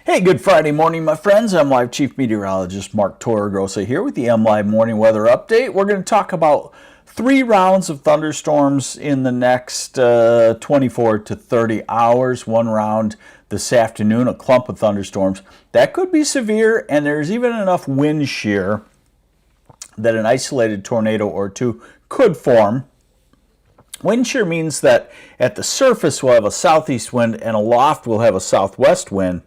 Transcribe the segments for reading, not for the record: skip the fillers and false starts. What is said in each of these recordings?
Hey, good Friday morning, my friends. I'm Live Chief Meteorologist Mark Torregrossa here with the MLive Morning Weather Update. We're going to talk about 3 rounds of thunderstorms in the next 24 to 30 hours. 1 round this afternoon, a clump of thunderstorms. That could be severe, and there's even enough wind shear that an isolated tornado or two could form. Wind shear means that at the surface we'll have a southeast wind and aloft we'll have a southwest wind.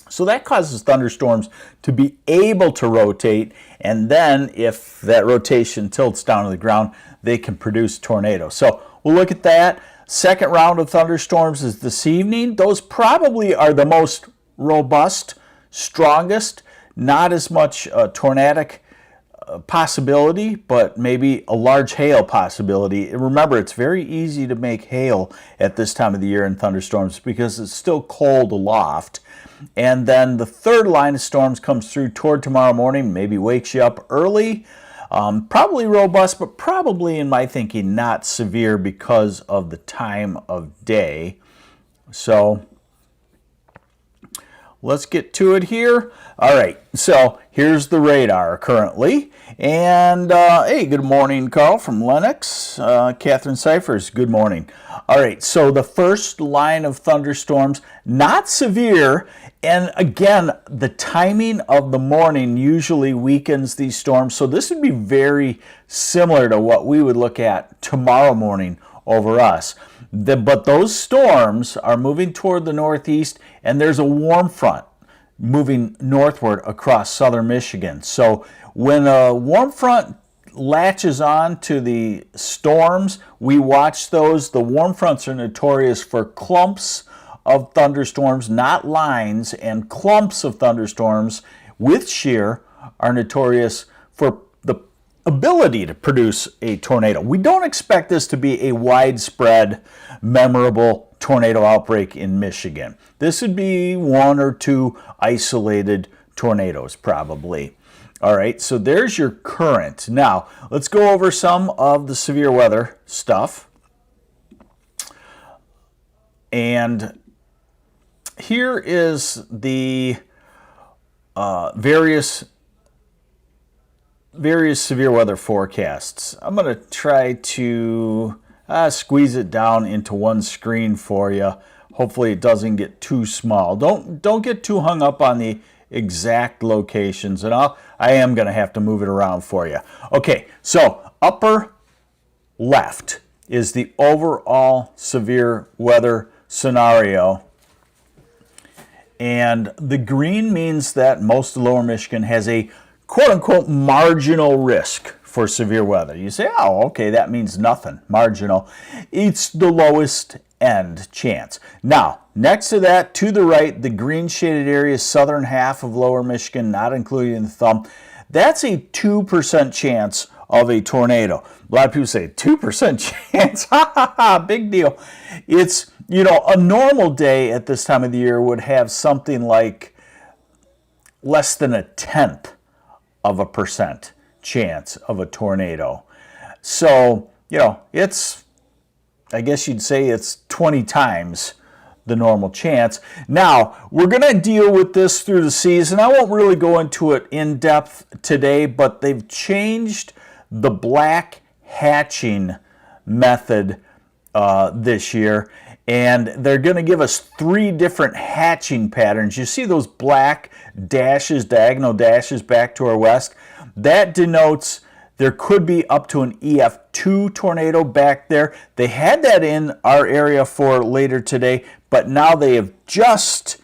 So that causes thunderstorms to be able to rotate, and then if that rotation tilts down to the ground, they can produce tornadoes. So we'll look at that. Second round of thunderstorms is this evening. Those probably are the most robust, strongest, not as much tornadic possibility, but maybe a large hail possibility. Remember, it's very easy to make hail at this time of the year in thunderstorms because it's still cold aloft. And then the third line of storms comes through toward tomorrow morning, maybe wakes you up early. Probably robust, but probably, in my thinking, not severe because of the time of day. So let's get to it here. All right, so here's the radar currently. And hey, good morning, Carl from Lennox. Catherine Cyphers, good morning. All right, so the first line of thunderstorms, not severe. And again, the timing of the morning usually weakens these storms. So this would be very similar to what we would look at tomorrow morning over us. But those storms are moving toward the northeast, and there's a warm front moving northward across southern Michigan. So when a warm front latches on to the storms, we watch those. The warm fronts are notorious for clumps of thunderstorms, not lines, and clumps of thunderstorms with shear are notorious for the ability to produce a tornado. We don't expect this to be a widespread, memorable tornado outbreak in Michigan. This would be 1 or 2 isolated tornadoes probably. All right, so there's your current. Now, let's go over some of the severe weather stuff. And here is the various severe weather forecasts. I'm going to try to squeeze it down into one screen for you. Hopefully it doesn't get too small. Don't get too hung up on the exact locations, and I am going to have to move it around for you. Okay, so upper left is the overall severe weather scenario. And the green means that most of lower Michigan has a quote-unquote marginal risk for severe weather. You say, oh, okay, that means nothing, marginal. It's the lowest end chance. Now, next to that, to the right, the green shaded area, southern half of lower Michigan, not including the thumb, that's a 2% chance of a tornado. A lot of people say, 2% chance, ha ha ha, big deal. It's, you know, a normal day at this time of the year would have something like less than 0.1% chance of a tornado. So, you know, it's, I guess you'd say it's 20 times the normal chance. Now, we're going to deal with this through the season. I won't really go into it in depth today, but they've changed the black hatching method this year. And they're going to give us 3 different hatching patterns. You see those black dashes, diagonal dashes back to our west? That denotes there could be up to an EF2 tornado back there. They had that in our area for later today, but now they have just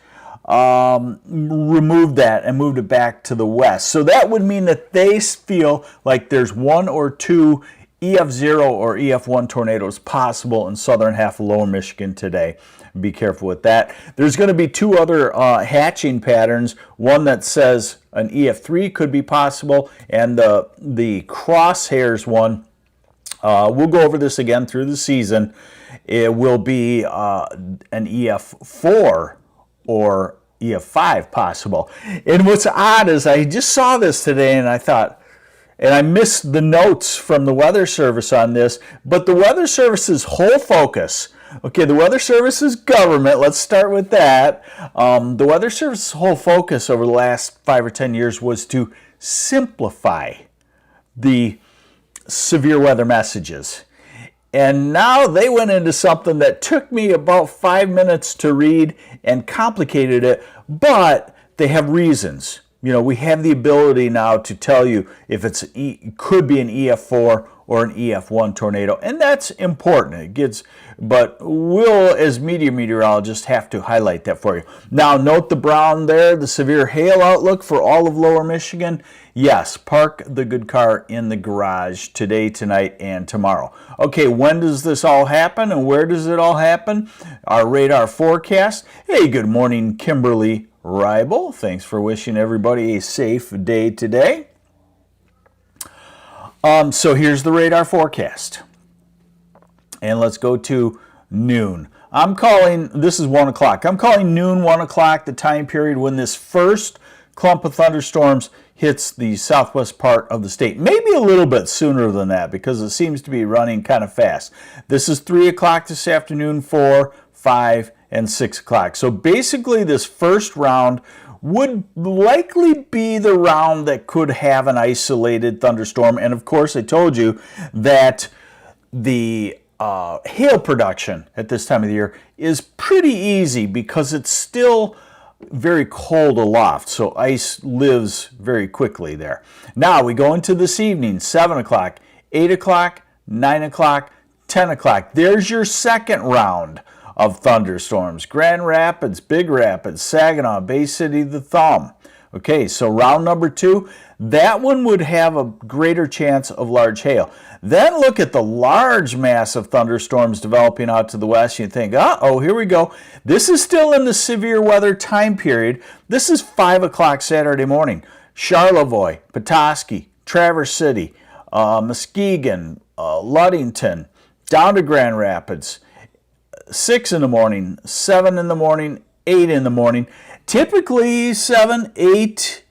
removed that and moved it back to the west. So that would mean that they feel like there's 1 or 2 EF0 or EF1 tornadoes possible in southern half of lower Michigan today. Be careful with that. There's going to be 2 other hatching patterns. One that says an EF3 could be possible, and the crosshairs one, we'll go over this again through the season. It will be an EF4 or EF5 possible. And what's odd is I just saw this today and I thought, and I missed the notes from the Weather Service on this, but the Weather Service's whole focus Okay, the Weather Service's government, let's start with that. The Weather Service's whole focus over the last 5 or 10 years was to simplify the severe weather messages. And now they went into something that took me about 5 minutes to read and complicated it, but they have reasons. You know, we have the ability now to tell you if it could be an EF4 or an EF1 tornado, and that's important. But we'll, as meteorologists, have to highlight that for you. Now, note the brown there, the severe hail outlook for all of Lower Michigan. Yes, park the good car in the garage today, tonight, and tomorrow. Okay, when does this all happen, and where does it all happen? Our radar forecast. Hey, good morning, Kimberly Ribel. Thanks for wishing everybody a safe day today. So here's the radar forecast. And let's go to noon. This is 1 o'clock. I'm calling noon, 1 o'clock, the time period when this first clump of thunderstorms hits the southwest part of the state. Maybe a little bit sooner than that because it seems to be running kind of fast. This is 3 o'clock this afternoon, 4, 5, and 6 o'clock. So basically this first round would likely be the round that could have an isolated thunderstorm. And of course, I told you that the hail production at this time of the year is pretty easy because it's still very cold aloft, so ice lives very quickly there. Now we go into this evening, 7 o'clock, 8 o'clock, 9 o'clock, 10 o'clock. There's your second round of thunderstorms. Grand Rapids, Big Rapids, Saginaw, Bay City, the Thumb. Okay, so round number 2, that one would have a greater chance of large hail. Then look at the large mass of thunderstorms developing out to the west. You think, uh-oh, here we go. This is still in the severe weather time period. This is 5 o'clock Saturday morning. Charlevoix, Petoskey, Traverse City, Muskegon, Ludington, down to Grand Rapids. 6 in the morning, 7 in the morning, 8 in the morning. Typically 7, 8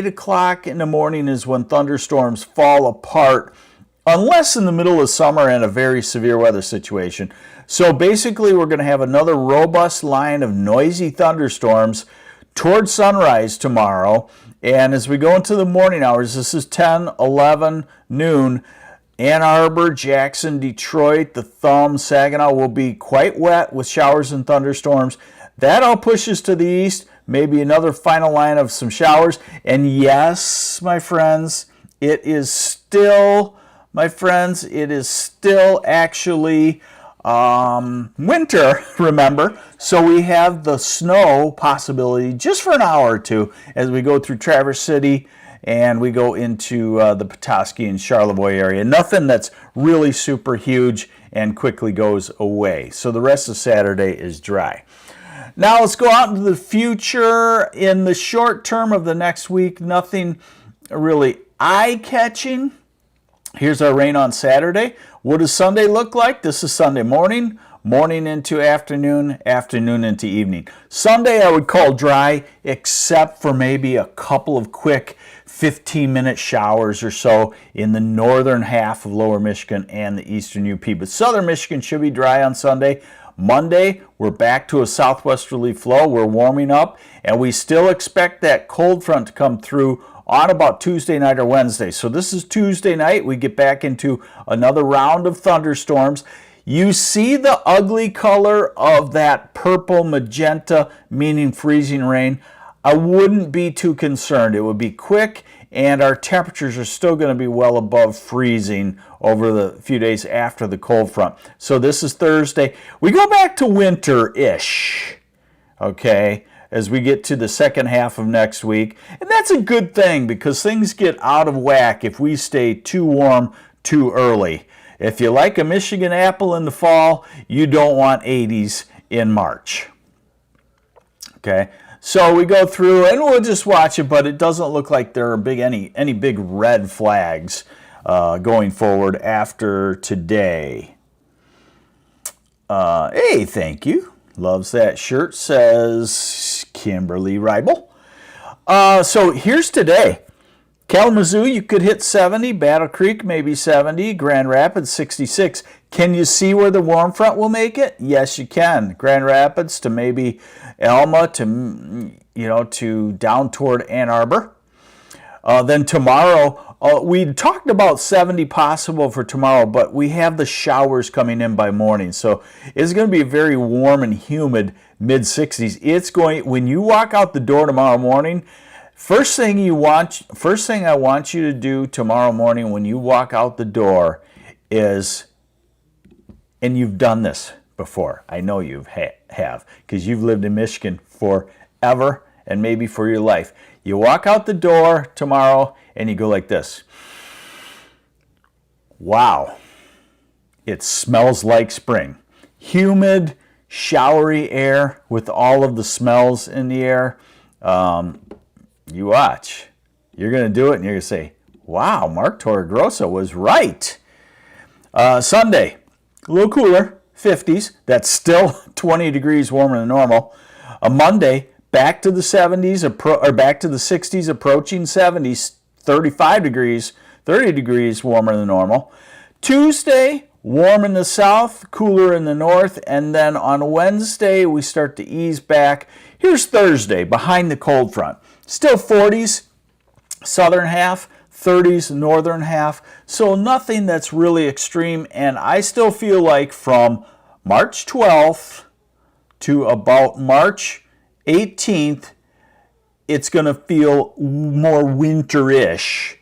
o'clock in the morning is when thunderstorms fall apart, unless in the middle of summer and a very severe weather situation. So basically we're going to have another robust line of noisy thunderstorms towards sunrise tomorrow. And as we go into the morning hours, this is 10, 11, noon, Ann Arbor, Jackson, Detroit, the Thumb, Saginaw will be quite wet with showers and thunderstorms. That all pushes to the east, maybe another final line of some showers. And yes, my friends, it is still actually winter, remember. So we have the snow possibility just for an hour or two as we go through Traverse City and we go into the Petoskey and Charlevoix area. Nothing that's really super huge and quickly goes away. So the rest of Saturday is dry. Now let's go out into the future. In the short term of the next week, nothing really eye-catching. Here's our rain on Saturday. What does Sunday look like? This is Sunday morning, morning into afternoon, afternoon into evening. Sunday I would call dry, except for maybe a couple of quick 15-minute showers or so in the northern half of Lower Michigan and the eastern UP. But southern Michigan should be dry on Sunday. Monday, we're back to a southwesterly flow. We're warming up, and we still expect that cold front to come through on about Tuesday night or Wednesday. So this is Tuesday night. We get back into another round of thunderstorms. You see the ugly color of that purple magenta, meaning freezing rain. I wouldn't be too concerned. It would be quick, and our temperatures are still going to be well above freezing over the few days after the cold front. So this is Thursday. We go back to winter-ish, okay, as we get to the second half of next week. And that's a good thing because things get out of whack if we stay too warm too early. If you like a Michigan apple in the fall, you don't want 80s in March. Okay, so we go through and we'll just watch it, but it doesn't look like there are any big red flags going forward after today. Hey, thank you. Loves that shirt, says Kimberly Ribel. So here's today. Kalamazoo, you could hit 70. Battle Creek, maybe 70. Grand Rapids, 66. Can you see where the warm front will make it? Yes, you can. Grand Rapids to maybe Alma to, to down toward Ann Arbor. Then tomorrow, we talked about 70 possible for tomorrow, but we have the showers coming in by morning. So it's going to be very warm and humid, mid-60s. It's going, when you walk out the door tomorrow morning, first thing I want you to do tomorrow morning when you walk out the door is, and you've done this before, I know you have, because you've lived in Michigan forever and maybe for your life. You walk out the door tomorrow and you go like this. Wow, it smells like spring. Humid, showery air with all of the smells in the air. You watch. You're going to do it and you're going to say, wow, Mark Torregrossa was right. Sunday, a little cooler, 50s. That's still 20 degrees warmer than normal. Monday, back to the 70s, or back to the 60s, approaching 70s, 35 degrees, 30 degrees warmer than normal. Tuesday, warm in the south, cooler in the north, and then on Wednesday, we start to ease back. Here's Thursday, behind the cold front. Still 40s, southern half, 30s, northern half, so nothing that's really extreme, and I still feel like from March 12th to about March 18th, it's going to feel more winterish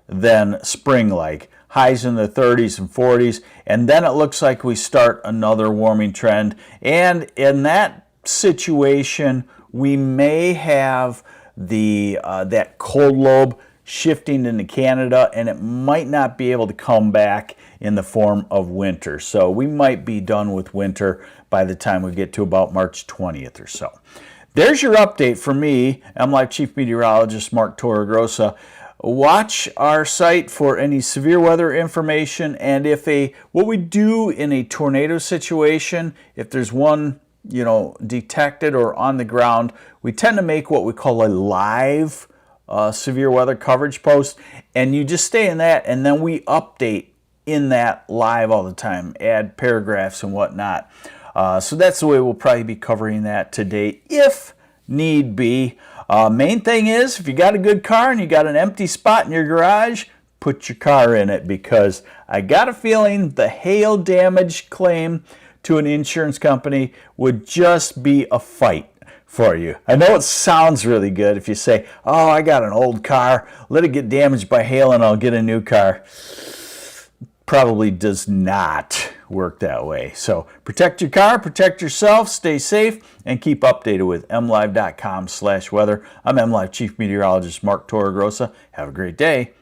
than spring-like. Highs in the 30s and 40s, and then it looks like we start another warming trend. And in that situation, we may have that cold lobe shifting into Canada, and it might not be able to come back in the form of winter. So we might be done with winter by the time we get to about March 20th or so. There's your update for me, MLive Chief Meteorologist Mark Torregrossa. Watch our site for any severe weather information, and what we do in a tornado situation, if there's one detected or on the ground, we tend to make what we call a live severe weather coverage post, and you just stay in that, and then we update in that live all the time, add paragraphs and whatnot. So that's the way we'll probably be covering that today if need be. Main thing is, if you got a good car and you got an empty spot in your garage, put your car in it, because I got a feeling the hail damage claim to an insurance company would just be a fight for you. I know it sounds really good if you say, oh, I got an old car, let it get damaged by hail and I'll get a new car. Probably does not work that way. So protect your car, protect yourself, stay safe, and keep updated with MLive.com/weather. I'm MLive Chief Meteorologist Mark Torregrossa. Have a great day.